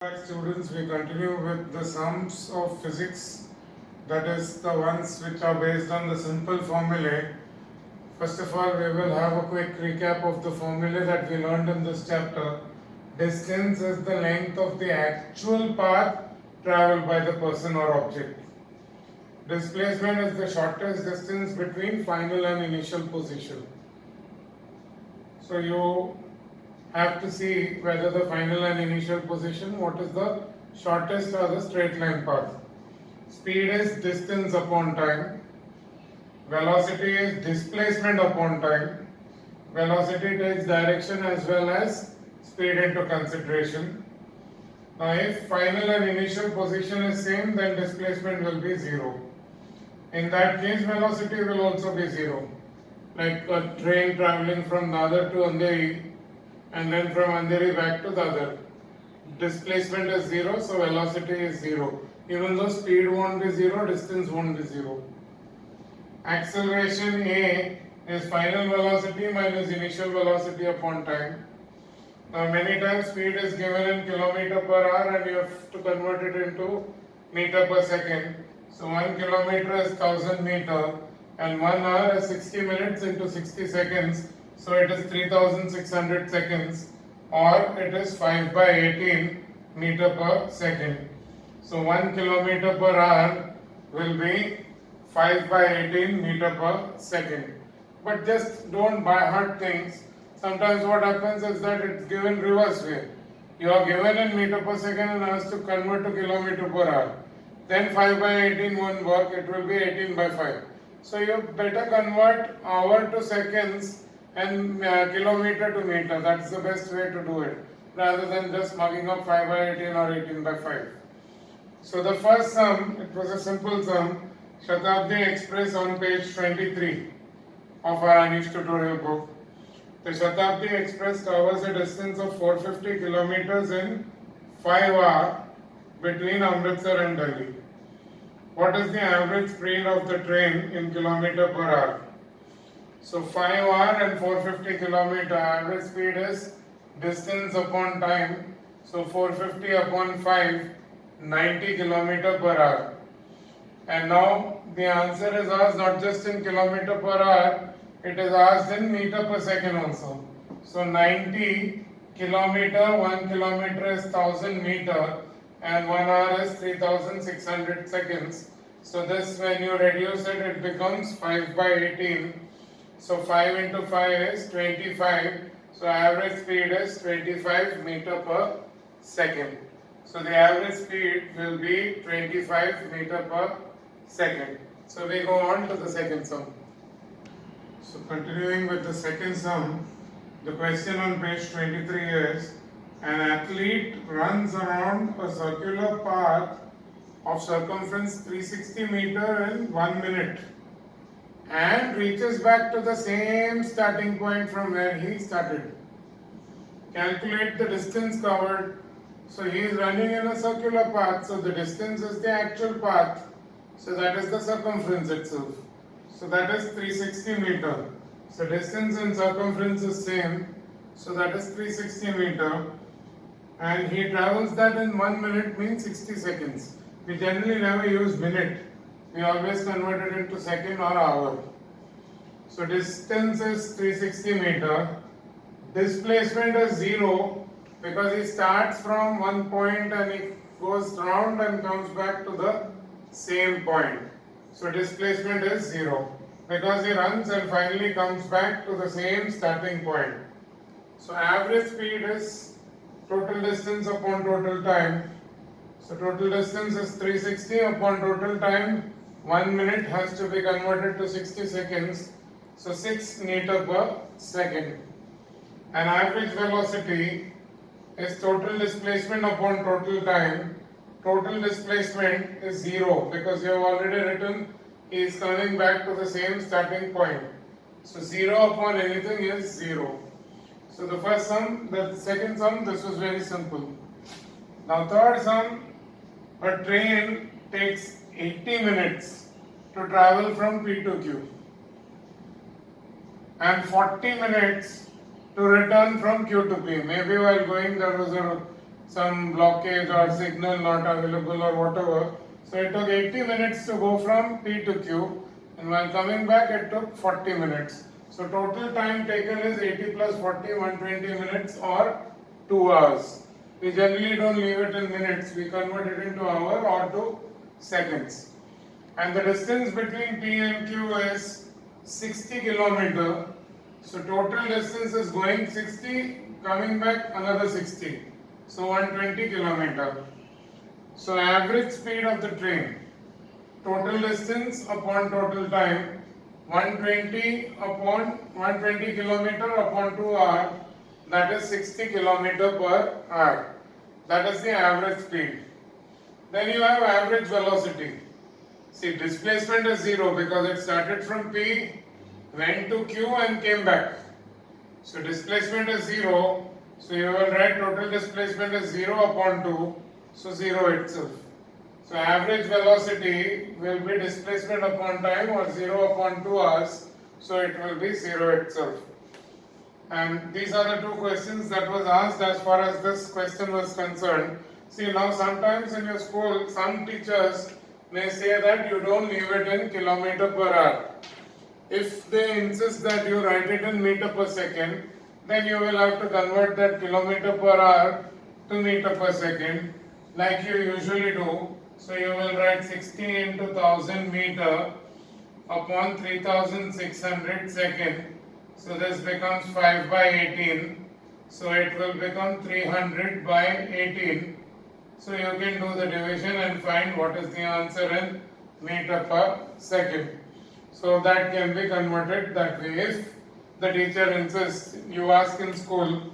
Right, students, we continue with the sums of physics, that is the ones which are based on the simple formulae. First of all, we will have a quick recap of the formulae that we learned in this chapter. Distance is the length of the actual path traveled by the person or object. Displacement is the shortest distance between final and initial position. So you have to see whether the final and initial position, what is the shortest or the straight line path. Speed is distance upon time. Velocity is displacement upon time. Velocity takes direction as well as speed into consideration. Now if final and initial position is same, then displacement will be 0. In that case, velocity will also be 0. Like a train traveling from Dadar to Andheri and then from Andheri back to Dadar. Displacement is 0, so velocity is 0. Even though speed won't be 0, distance won't be 0. Acceleration A is final velocity minus initial velocity upon time. Now many times speed is given in kilometer per hour and you have to convert it into meter per second. So 1 kilometer is 1000 meter and 1 hour is 60 minutes into 60 seconds. So it is 3600 seconds or it is 5 by 18 meter per second. So 1 kilometer per hour will be 5 by 18 meter per second. But just don't by heart things. Sometimes what happens is that it's given reverse way. You are given in meter per second and asked to convert to kilometer per hour. Then 5 by 18 won't work, it will be 18 by 5. So you better convert hour to seconds and kilometer to meter. That's the best way to do it, rather than just mugging up 5 by 18 or 18 by 5. So the first sum, it was a simple sum, Shatabdi Express on page 23 of our Anish tutorial book. The Shatabdi Express covers a distance of 450 kilometers in 5 hours between Amritsar and Delhi. What is the average speed of the train in kilometer per hour? So 5 hour and 450 kilometer, average speed is distance upon time. So 450 upon 5, 90 kilometer per hour. And now the answer is asked not just in kilometer per hour, it is asked in meter per second also. So 90 kilometer, 1 kilometer is 1000 meter and 1 hour is 3600 seconds. So this, when you reduce it, it becomes 5 by 18. So 5 into 5 is 25. So average speed is 25 meter per second. So the average speed will be 25 meter per second. So we go on to the second sum. So continuing with the second sum, the question on page 23 is, an athlete runs around a circular path of circumference 360 meter in 1 minute and reaches back to the same starting point from where he started. Calculate the distance covered. So he is running in a circular path, so the distance is the actual path. So that is the circumference itself. So that is 360 meter. So distance and circumference is same. So that is 360 meter. And he travels that in 1 minute means 60 seconds. We generally never use minute. We always convert it into second or hour. So distance is 360 meter. Displacement is 0 because he starts from one point and he goes round and comes back to the same point. So displacement is 0 because he runs and finally comes back to the same starting point. So average speed is total distance upon total time. So total distance is 360 upon total time. 1 minute has to be converted to 60 seconds. So 6 meter per second. And average velocity is total displacement upon total time. Total displacement is 0 because you have already written he is coming back to the same starting point. So 0 upon anything is 0. So the first sum, the second sum, this was very simple. Now third sum, a train takes 80 minutes to travel from P to Q and 40 minutes to return from Q to P. Maybe while going there was a some blockage or signal not available or whatever. So it took 80 minutes to go from P to Q, and while coming back it took 40 minutes. So total time taken is 80 plus 40, 120 minutes or 2 hours. We generally don't leave it in minutes, we convert it into hour or to seconds. And the distance between P and Q is 60 kilometer. So total distance is going 60, coming back another 60. So 120 kilometer. So average speed of the train, total distance upon total time, 120 kilometer upon 2 hours, that is 60 kilometer per hour. That is the average speed. Then you have average velocity. See, displacement is 0 because it started from P, went to Q and came back. So displacement is 0. So you will write total displacement is 0 upon 2. So 0 itself. So average velocity will be displacement upon time or 0 upon 2 hours. So it will be 0 itself. And these are the two questions that was asked as far as this question was concerned. See, now sometimes in your school, some teachers may say that you don't leave it in kilometer per hour. If they insist that you write it in meter per second, then you will have to convert that kilometer per hour to meter per second like you usually do. So you will write 60 into 1000 meter upon 3600 second. So this becomes 5 by 18. So it will become 300 by 18. So you can do the division and find what is the answer in meter per second. So that can be converted that way. If the teacher insists, you ask in school,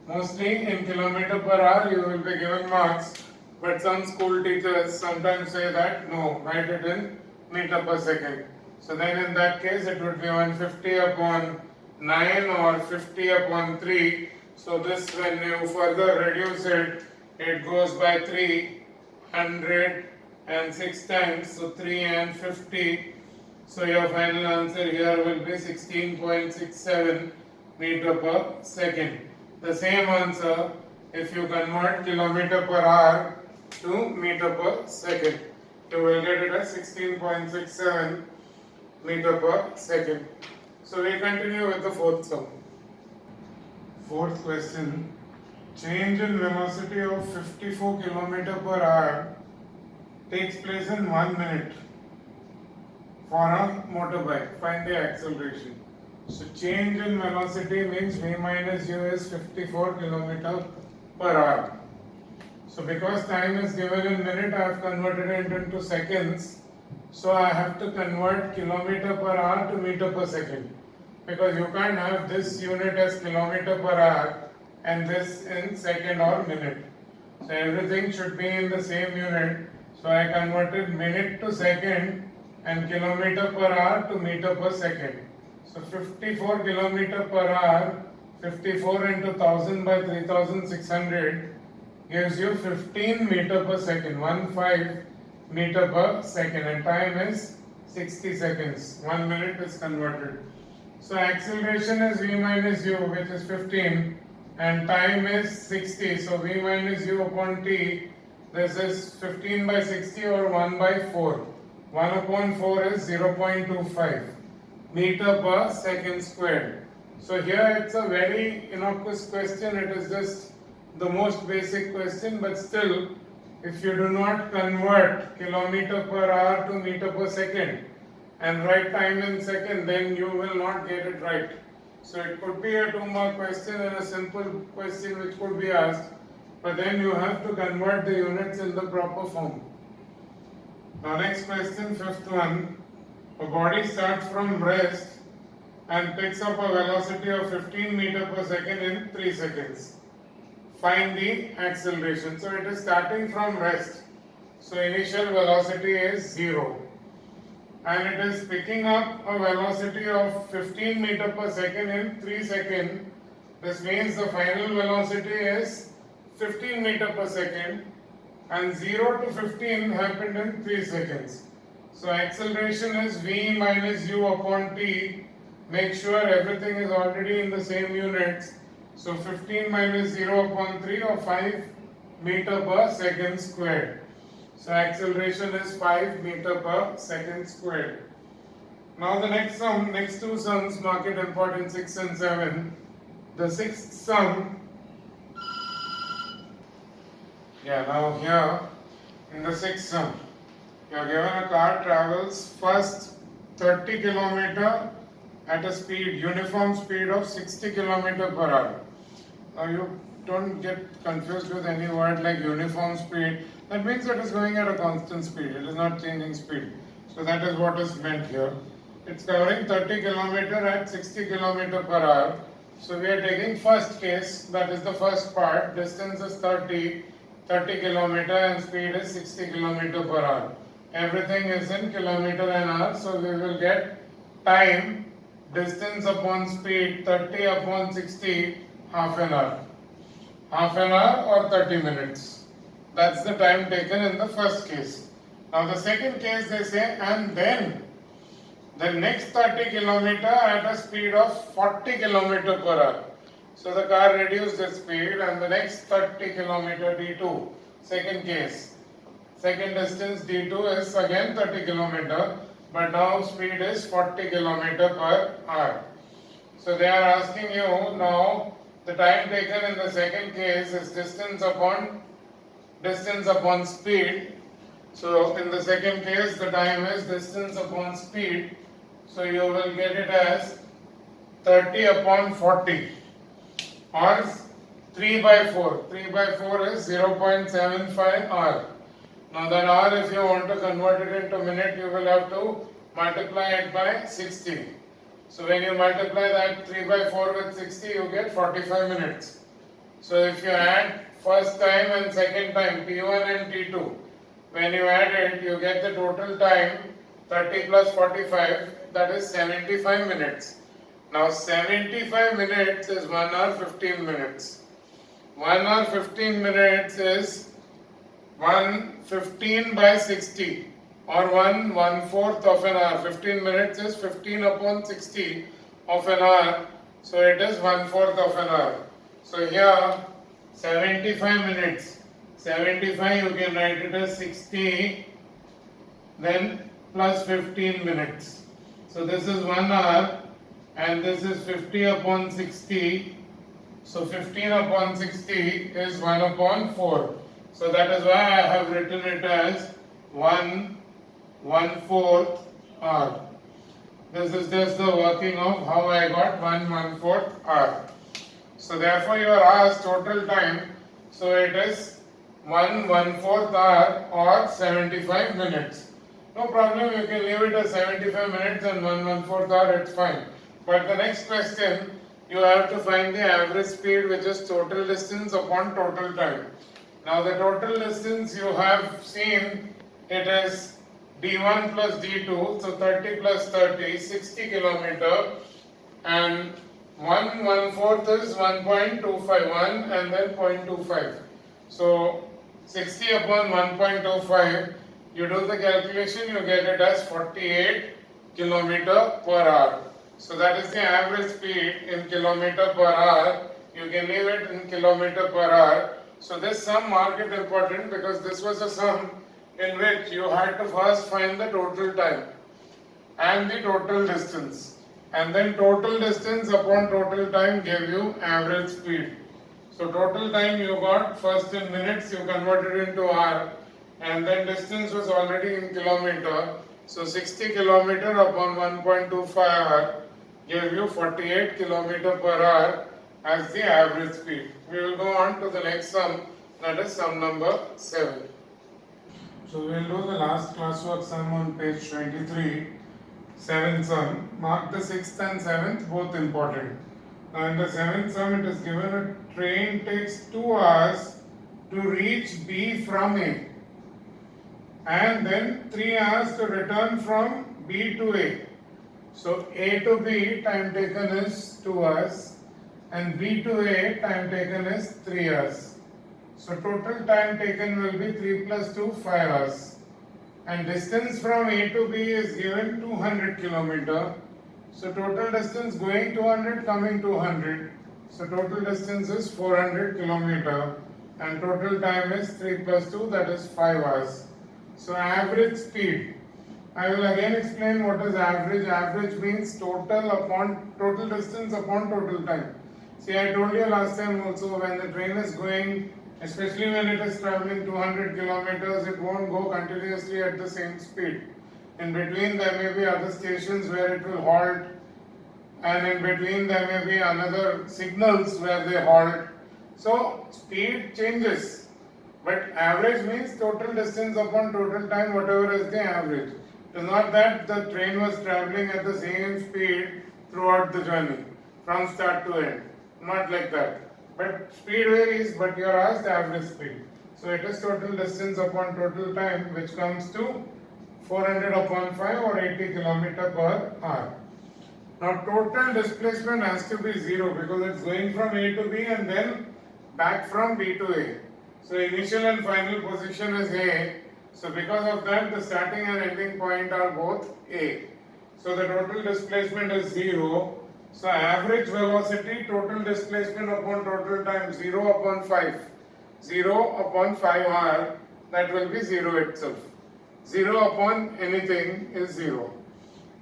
mostly in kilometer per hour you will be given marks, but some school teachers sometimes say that no, write it in meter per second. So then in that case it would be 150 upon 9 or 50 upon 3. So this, when you further reduce it, it goes by 306 times, so 3 and 50. So your final answer here will be 16.67 meter per second. The same answer if you convert kilometer per hour to meter per second. You will get it as 16.67 meter per second. So we continue with the fourth sum. Fourth question. Change in velocity of 54 km per hour takes place in 1 minute for a motorbike. Find the acceleration. So change in velocity means v minus u is 54 km per hour. So because time is given in minute, I have converted it into seconds. So I have to convert kilometer per hour to meter per second. Because you can't have this unit as kilometer per hour and this in second or minute. So everything should be in the same unit. So I converted minute to second and kilometer per hour to meter per second. So 54 kilometer per hour, 54 into 1000 by 3600 gives you 15 meter per second, 15 meter per second, and time is 60 seconds. 1 minute is converted. So acceleration is v minus u, which is 15, and time is 60. So v minus u upon t, this is 15 by 60 or 1 by 4. 1 upon 4 is 0.25 meter per second squared. So here it's a very innocuous question. It is just the most basic question, but still, if you do not convert kilometer per hour to meter per second and write time in second, then you will not get it right. So it could be a 2-mark question and a simple question which could be asked, but then you have to convert the units in the proper form. Now next question, fifth one. A body starts from rest and picks up a velocity of 15 meter per second in 3 seconds. Find the acceleration. So it is starting from rest. So initial velocity is 0. And it is picking up a velocity of 15 meter per second in 3 seconds. This means the final velocity is 15 meter per second, and 0 to 15 happened in 3 seconds. So acceleration is v minus u upon t. Make sure everything is already in the same units. So 15 minus 0 upon 3 or 5 meter per second squared. So acceleration is 5 meter per second squared. Now the next two sums, mark it important, 6 and 7. The sixth sum, now here in the sixth sum, you are given a car travels first 30 kilometer at a speed, uniform speed of 60 kilometer per hour. Now you don't get confused with any word like uniform speed. That means it is going at a constant speed, it is not changing speed. So that is what is meant here. It's covering 30 kilometer at 60 kilometer per hour. So we are taking first case, that is the first part. Distance is 30 kilometer and speed is 60 kilometer per hour. Everything is in kilometer an hour, so we will get time, distance upon speed, 30 upon 60, half an hour. Half an hour or 30 minutes. That's the time taken in the first case. Now the second case they say, and then the next 30 kilometer at a speed of 40 kilometer per hour. So the car reduced its speed and the next 30 kilometer D2, second case. Second distance D2 is again 30 kilometer, but now speed is 40 kilometer per hour. So they are asking you now the time taken in the second case is distance upon speed. So in the second case the time is distance upon speed. So you will get it as 30 upon 40 or 3 by 4. 3 by 4 is 0.75 hour. Now that hour, if you want to convert it into minute, you will have to multiply it by 60. So when you multiply that 3 by 4 with 60, you get 45 minutes. So if you add first time and second time, T1 and T2, when you add it, you get the total time 30 plus 45, that is 75 minutes. Now 75 minutes is 1 hour 15 minutes. 1 hour 15 minutes is 115 by 60 or 1/4 of an hour. 15 minutes is 15 upon 60 of an hour. So it is 1/4 of an hour. So here 75 minutes. 75 you can write it as 60 then plus 15 minutes. So this is 1 hour and this is 50 upon 60. So 15 upon 60 is 1/4. So that is why I have written it as 1/4 hour. This is just the working of how I got 1/4 hour. So therefore you are asked total time. So it is 1/4 hour or 75 minutes. No problem, you can leave it as 75 minutes and 1/4 hour, it's fine. But the next question, you have to find the average speed, which is total distance upon total time. Now the total distance you have seen, it is D1 plus D2, so 30 plus 30, 60 kilometer, and 1/4 is 1.251 and then 0.25. So 60 upon 1.25, you do the calculation, you get it as 48 kilometer per hour. So that is the average speed in kilometer per hour. You can leave it in kilometer per hour. So this sum, mark it important, because this was a sum in which you had to first find the total time and the total distance, and then total distance upon total time gave you average speed. So total time you got first in minutes, you converted into hour, and then distance was already in kilometer. So 60 kilometer upon 1.25 hour gave you 48 kilometer per hour as the average speed. We will go on to the next sum, that is sum number 7. So we will do the last classwork sum on page 23, 7th sum. Mark the 6th and 7th, both important. Now in the 7th sum it is given a train takes 2 hours to reach B from A, and then 3 hours to return from B to A. So A to B time taken is 2 hours and B to A time taken is 3 hours. So total time taken will be 3 plus 2, 5 hours. And distance from A to B is given 200 kilometer. So total distance going 200, coming 200. So total distance is 400 kilometer. and total time is 3 plus 2, that is 5 hours. So average speed. I will again explain what is average. Average means total distance upon total time. See, I told you last time also, when the train is going, especially when it is traveling 200 kilometers, it won't go continuously at the same speed. In between there may be other stations where it will halt, and in between there may be another signals where they halt. So speed changes, but average means total distance upon total time, whatever is the average. It is not that the train was traveling at the same speed throughout the journey from start to end. Not like that. But speed varies, but you are asked average speed. So it is total distance upon total time, which comes to 400 upon 5 or 80 km per hour. Now total displacement has to be 0 because it's going from A to B and then back from B to A. So initial and final position is A. So because of that, the starting and ending point are both A. So the total displacement is 0. So average velocity, total displacement upon total time, 0 upon 5. 0 upon 5 hour, that will be 0 itself. 0 upon anything is 0.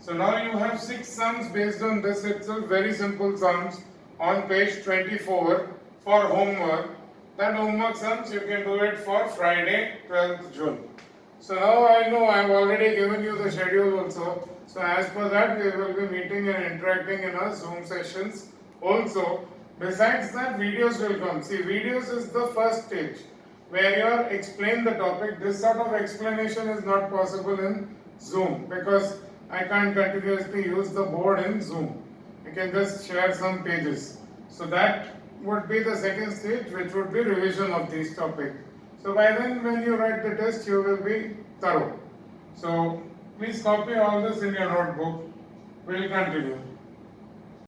So now you have 6 sums based on this itself, very simple sums on page 24 for homework. That homework sums you can do it for Friday 12th June. So now I know I have already given you the schedule also. So as per that we will be meeting and interacting in our Zoom sessions also. Besides that, videos will come. See, videos is the first stage where you explain the topic. This sort of explanation is not possible in Zoom because I can't continuously use the board in Zoom. I can just share some pages. So that would be the second stage, which would be revision of these topics. So by then when you write the test, you will be thorough. So please copy all this in your notebook. We will continue.